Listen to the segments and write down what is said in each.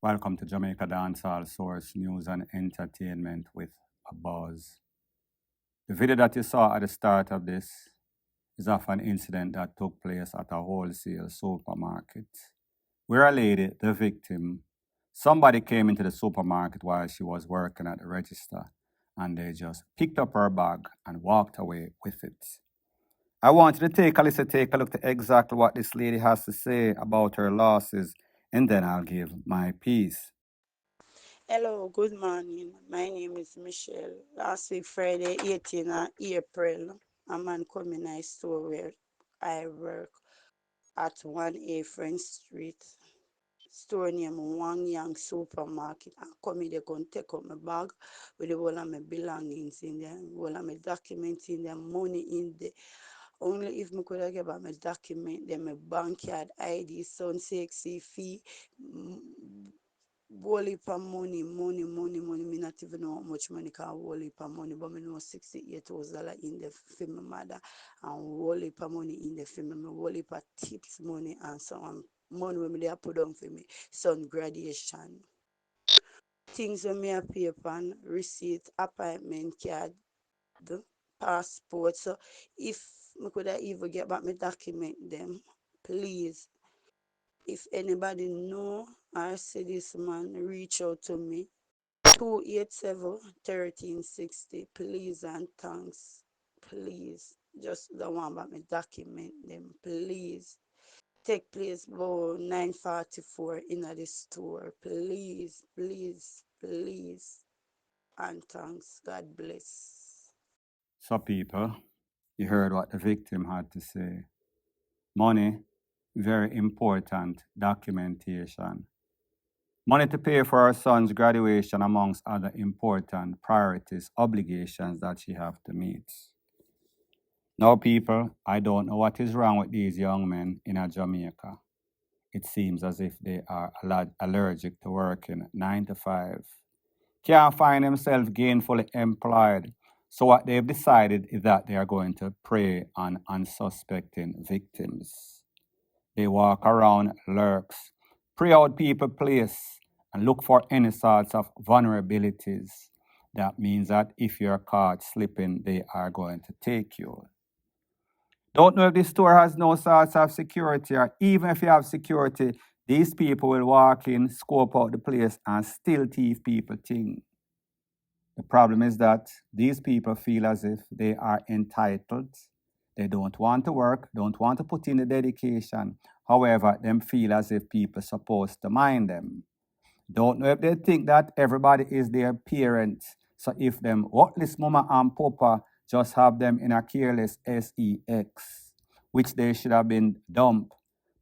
Welcome to Jamaica Dancehall Source News and Entertainment with a Buzz. The video that you saw at the start of this is of an incident that took place at a wholesale supermarket, where a lady, the victim, somebody came into the supermarket while she was working at the register and they just picked up her bag and walked away with it. I want you to take a look at exactly what this lady has to say about her losses, and then I'll give my piece. Hello, good morning. My name is Michelle. Last week, Friday, 18th of April, a man come in my store where I work at 1A French Street. Store name Wang Yang Supermarket. And come in, they come take out my bag with the whole of my belongings in there, all of my documents in there, money in there. Only if me could have get back my document, then my bank card, ID, son sexy fee, whole heap of money. Me not even know how much money can whole heap of money, but me know $68,000 in the for my mother and whole heap of money in the for me whole heap of tips money and some money when me they put down for me son graduation. Things when me a pay upon receipt, appointment card, passport. So if me could have even get back my document them, please. If anybody know or see this man, reach out to me. 287-1360. Please and thanks. Please. Just the one about me document them. Please. Take place about 9:44 in the store. Please. And thanks. God bless. So, people, you heard what the victim had to say. Money, very important, documentation. Money to pay for her son's graduation, amongst other important priorities, obligations that she have to meet. Now, people, I don't know what is wrong with these young men in Jamaica. It seems as if they are allergic to working 9 to 5. Can't find themselves gainfully employed. So what they've decided is that they are going to prey on unsuspecting victims. They walk around lurks, prey out people place, and look for any sorts of vulnerabilities. That means that if you're caught slipping, they are going to take you. Don't know if this store has no sorts of security, or even if you have security, these people will walk in, scope out the place, and still thief people things. The problem is that these people feel as if they are entitled. They don't want to work, don't want to put in the dedication. However, them feel as if people are supposed to mind them. Don't know if they think that everybody is their parent. So if them worthless mama and papa just have them in a careless sex, which they should have been dumped,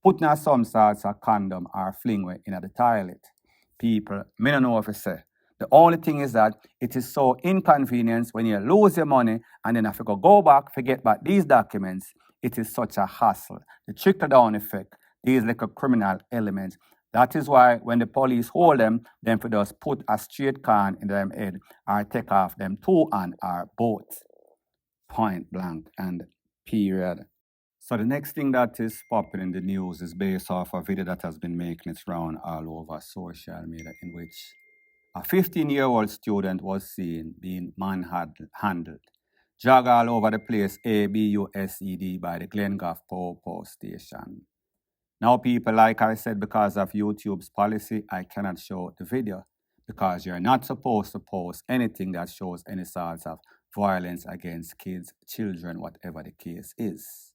put in some sorts of condom or fling way in the toilet. People, me don't know if I say. The only thing is that it is so inconvenient when you lose your money and then have to go back, forget back these documents. It is such a hassle. The trickle down effect, these little criminal elements. That is why when the police hold them, then for just put a straight can in them head or take off them two and or both. Point blank and period. So the next thing that is popping in the news is based off a video that has been making its round all over social media, in which a 15-year-old student was seen being manhandled, jog all over the place, ABUSED, by the Glengoff Power Station. Now, people, like I said, because of YouTube's policy, I cannot show the video because you're not supposed to post anything that shows any sorts of violence against kids, children, whatever the case is.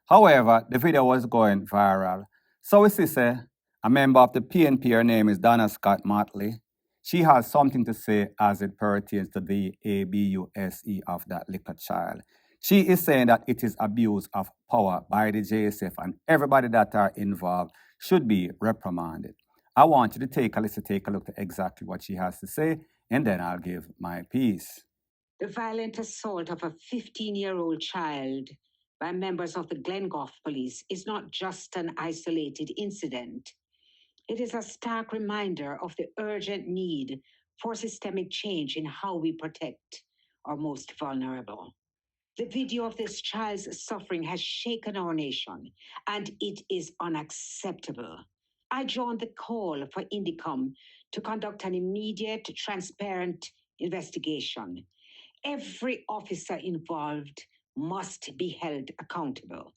However, the video was going viral. So we see, say, a member of the PNP, her name is Donna Scott Motley. She has something to say as it pertains to the ABUSE of that little child. She is saying that it is abuse of power by the JSF and everybody that are involved should be reprimanded. I want you to take a look at exactly what she has to say, and then I'll give my piece. The violent assault of a 15-year-old child by members of the Glengoff police is not just an isolated incident. It is a stark reminder of the urgent need for systemic change in how we protect our most vulnerable. The video of this child's suffering has shaken our nation, and it is unacceptable. I joined the call for Indicom to conduct an immediate, transparent investigation. Every officer involved must be held accountable.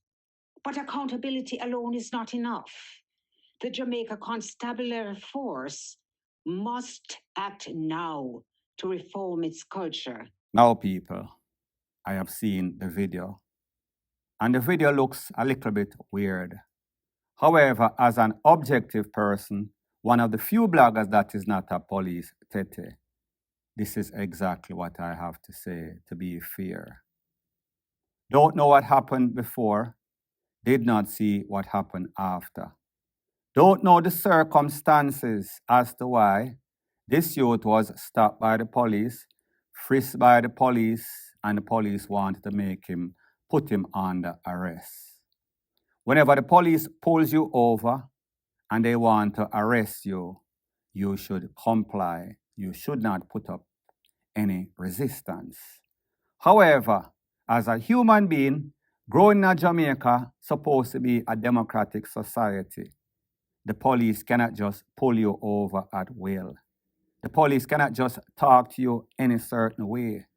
But accountability alone is not enough. The Jamaica Constabulary Force must act now to reform its culture. Now, people, I have seen the video, and the video looks a little bit weird. However, as an objective person, one of the few bloggers that is not a police tete, this is exactly what I have to say, to be fair. Don't know what happened before, did not see what happened after. Don't know the circumstances as to why this youth was stopped by the police, frisked by the police, and the police wanted to put him under arrest. Whenever the police pulls you over and they want to arrest you, you should comply. You should not put up any resistance. However, as a human being, growing in Jamaica, supposed to be a democratic society, the police cannot just pull you over at will. The police cannot just talk to you any certain way.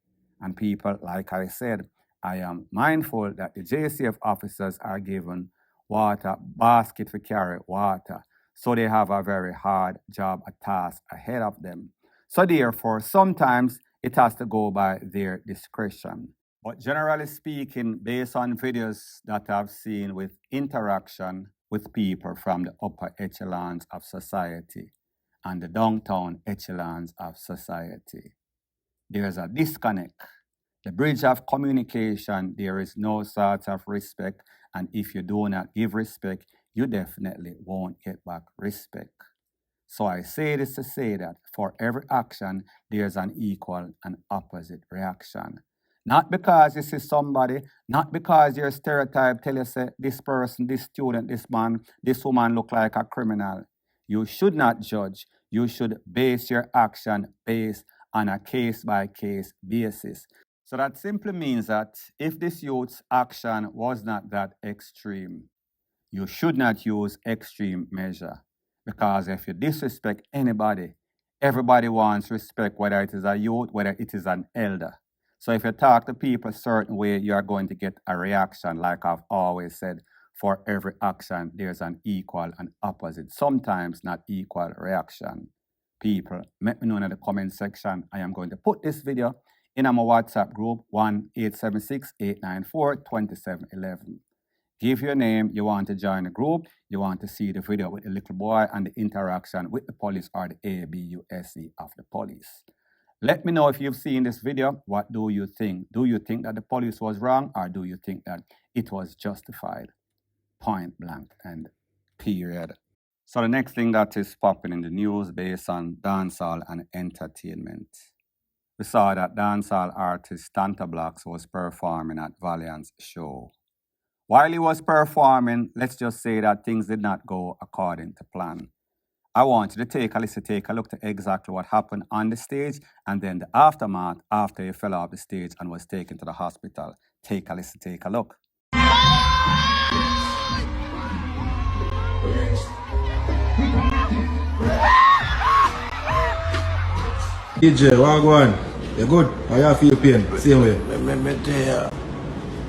And people, like I said, I am mindful that the JCF officers are given water, basket to carry water. So they have a very hard job, a task ahead of them. So therefore, sometimes it has to go by their discretion. But generally speaking, based on videos that I've seen with interaction with people from the upper echelons of society and the downtown echelons of society, there's a disconnect. The bridge of communication, there is no sort of respect, and if you do not give respect, you definitely won't get back respect. So I say this to say that for every action, there's an equal and opposite reaction. Not because you see somebody, not because your stereotype tell you say this person, this student, this man, this woman look like a criminal. You should not judge. You should base your action based on a case-by-case basis. So that simply means that if this youth's action was not that extreme, you should not use extreme measure. Because if you disrespect anybody, everybody wants respect, whether it is a youth, whether it is an elder. So if you talk to people a certain way, you are going to get a reaction. Like I've always said, for every action, there's an equal and opposite, sometimes not equal reaction. People, let me know in the comment section. I am going to put this video in my WhatsApp group, 1-876-894-2711. Give your name, you want to join the group, you want to see the video with the little boy and the interaction with the police or the ABUSC of the police. Let me know if you've seen this video. What do you think? Do you think that the police was wrong, or do you think that it was justified? Point blank and period. So the next thing that is popping in the news based on dancehall and entertainment. We saw that dancehall artist Tanta Blacks was performing at Valiant's show. While he was performing, let's just say that things did not go according to plan. I want you to take a look to exactly what happened on the stage and then the aftermath after he fell off the stage and was taken to the hospital. Take a look. DJ, what go on? You good? How you feel pain? Same way. Me there.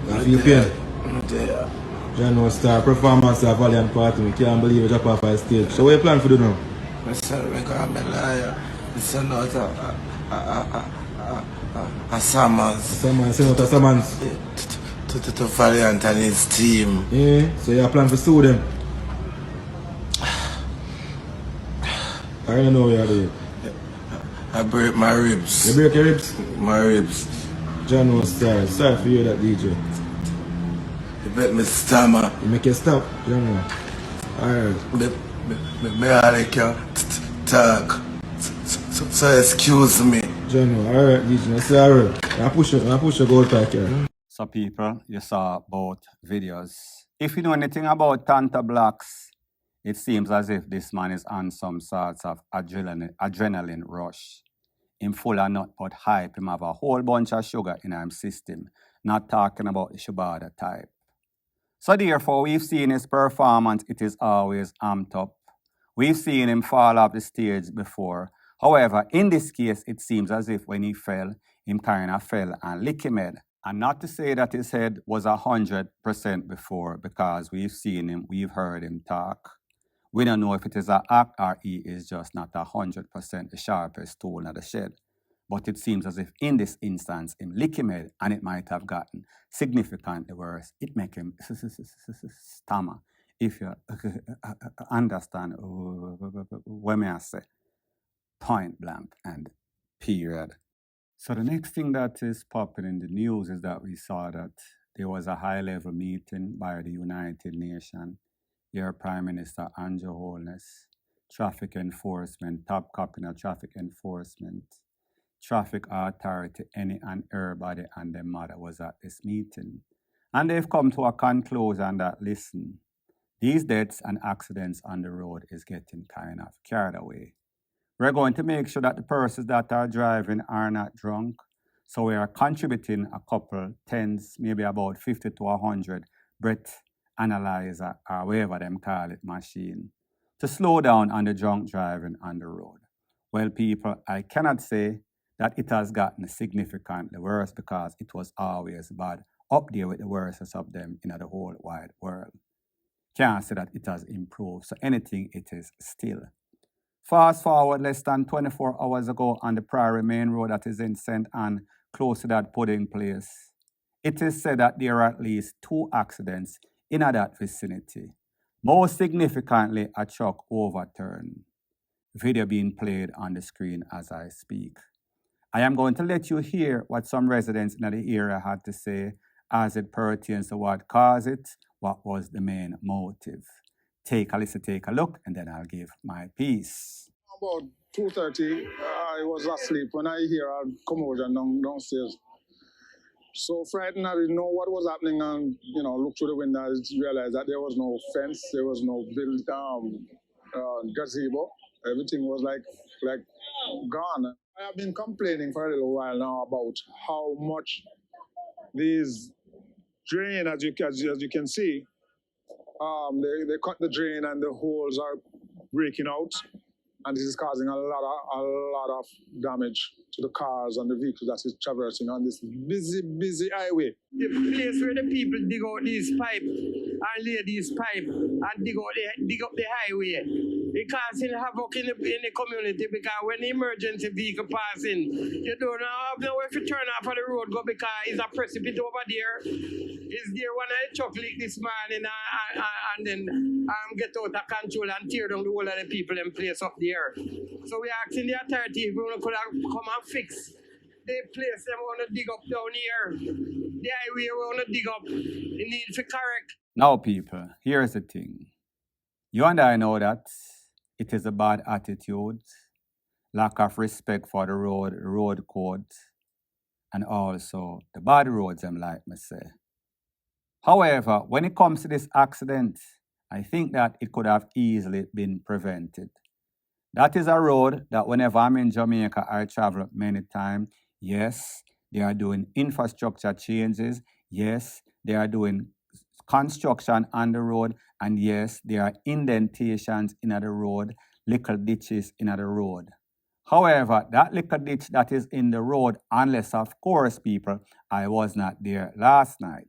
You feel pain? Me there. John Star performance at Valiant Party. We can't believe you drop off the stage. So what you plan for do now? Me say me call me liar. Me send out a summons. Someone send out a summons. To Valiant and his team. Yeah, so you plan to sue them? I don't know what you're doing. I break my ribs. You break your ribs? My ribs. John Star, sorry for you that DJ. You bet me stammer. You make you stop, John. Alright. Me all can talk. So excuse me. John, alright DJ, sorry. I push you go back here. So people, you saw both videos. If you know anything about Tanta Blacks, it seems as if this man is on some sorts of adrenaline rush. Him full of nut but hype. Him have a whole bunch of sugar in his system. Not talking about the Shubada type. So therefore, we've seen his performance. It is always amped up. We've seen him fall off the stage before. However, in this case, it seems as if when he fell, him kind of fell and lick him head. And not to say that his head was 100% before, because we've seen him, we've heard him talk. We don't know if it is an act or he is just not 100% the sharpest tool in the shed. But it seems as if in this instance, him lick him head, and it might have gotten significantly worse. It make him stammer, if you understand what I say. Point blank and period. So the next thing that is popping in the news is that we saw that there was a high-level meeting by the United Nations. Your Prime Minister Andrew Holness, traffic enforcement, top copy of traffic enforcement, traffic authority, any and everybody and their mother was at this meeting. And they've come to a conclusion that, listen, these deaths and accidents on the road is getting kind of carried away. We're going to make sure that the persons that are driving are not drunk. So we are contributing a couple tens, maybe about 50 to 100 breath analyzer or whatever them call it machine to slow down on the drunk driving on the road. Well, people, I cannot say that it has gotten significantly worse because it was always bad, up there with the worstest of them in the whole wide world. Can't say that it has improved. So anything, it is still. Fast forward less than 24 hours ago on the Prairie Main Road that is in St. Anne, close to that pudding place. It is said that there are at least 2 accidents in that vicinity. Most significantly, a truck overturned. Video being played on the screen as I speak. I am going to let you hear what some residents in the area had to say as it pertains to what caused it, what was the main motive. Take a listen, take a look, and then I'll give my piece. About 2:30, I was asleep when I hear a commotion downstairs. So frightened, I didn't know what was happening, and looked through the window, I realized that there was no fence, there was no gazebo. Everything was like gone. I have been complaining for a little while now about how much these drain, as you can see, they cut the drain and the holes are breaking out, and this is causing a lot of damage to the cars and the vehicles that is traversing on this busy highway. The place where the people dig out these pipes and lay these pipes and dig up the highway, it causing havoc in the community because when the emergency vehicle passing, you don't have nowhere to turn off on the road go because it's a precipice over there. Is there one of the truck leak this morning and then get out of control and tear down the whole of the people in place up there. So we are asking the authority if we could come and fix the place they want to dig up down here. The highway we want to dig up, it needs to correct. Now, people, here's the thing. You and I know that it is a bad attitude, lack of respect for the road code, and also the bad roads, them like me say. However, when it comes to this accident, I think that it could have easily been prevented. That is a road that whenever I'm in Jamaica, I travel many times. Yes, they are doing infrastructure changes. Yes, they are doing construction on the road. And yes, there are indentations in the road, little ditches in the road. However, that little ditch that is in the road, unless of course, people, I was not there last night.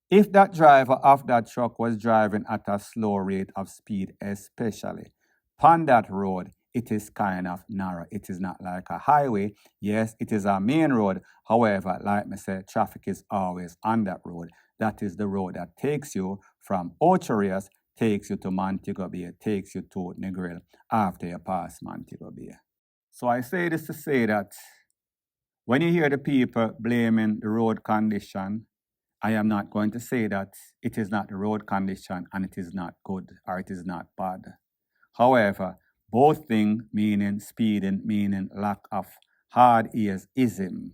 If that driver of that truck was driving at a slow rate of speed, especially on that road, it is kind of narrow. It is not like a highway. Yes, it is a main road. However, like I said, traffic is always on that road. That is the road that takes you from Ocherias, takes you to Montego Bay, takes you to Negril after you pass Montego Bay. So I say this to say that when you hear the people blaming the road condition, I am not going to say that it is not the road condition and it is not good or it is not bad. However, both things, meaning speeding, meaning lack of hard earsism,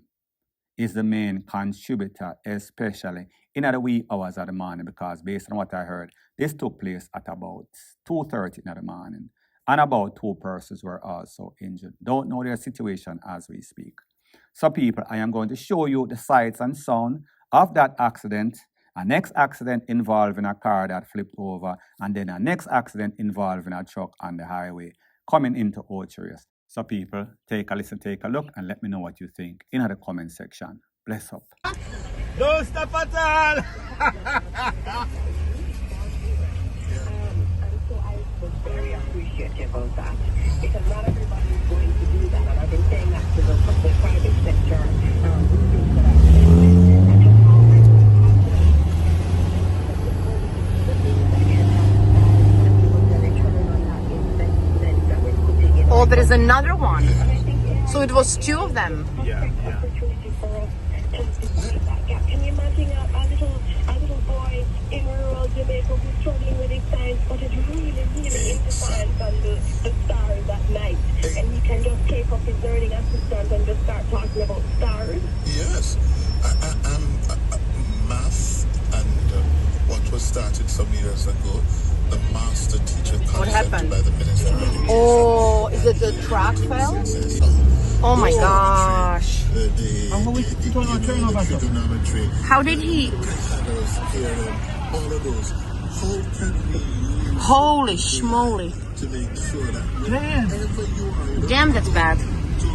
is the main contributor, especially in the wee hours of the morning, because based on what I heard, this took place at about 2:30 in the morning, and about 2 persons were also injured. Don't know their situation as we speak. So people, I am going to show you the sights and sound of that accident A next accident involving a car that flipped over, and then a next accident involving a truck on the highway coming into Orchard. So people, take a listen, take a look, and let me know what you think in the comment section. Bless up. Don't stop at all! Very appreciative of that because not everybody is going to do that, and I've been saying that to the private sector. Oh, there is another one. So it was two of them. Yeah. Can you imagine a little boy in rural Jamaica who's struggling with his science, but is really into science and the stars at night, and he can just take up his learning assistant and just start talking about stars? Yes, math and what was started some years ago, the master teacher concept by the Minister of Education. Oh, is it the track fell? Oh my gosh. How did he? All of those. How can we use Holy schmoly. to make sure that wherever you are, Damn, that's bad. to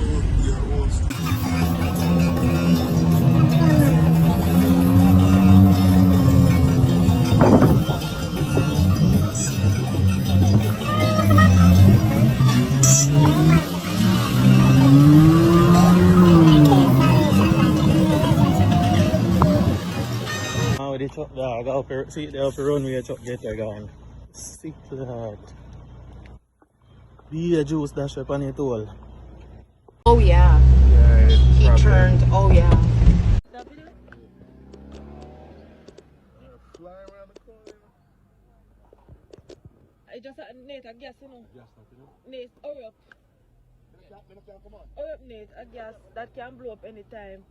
your own With the truck there, I got up here, see they up the runway truck get there gone. Sick to the heart. The juice dash up on it all. Oh yeah. Yeah, He turned. Oh yeah. I just Nate, I guess, you know. Nate, hurry up. Hurry up, Nate, I guess that can blow up anytime.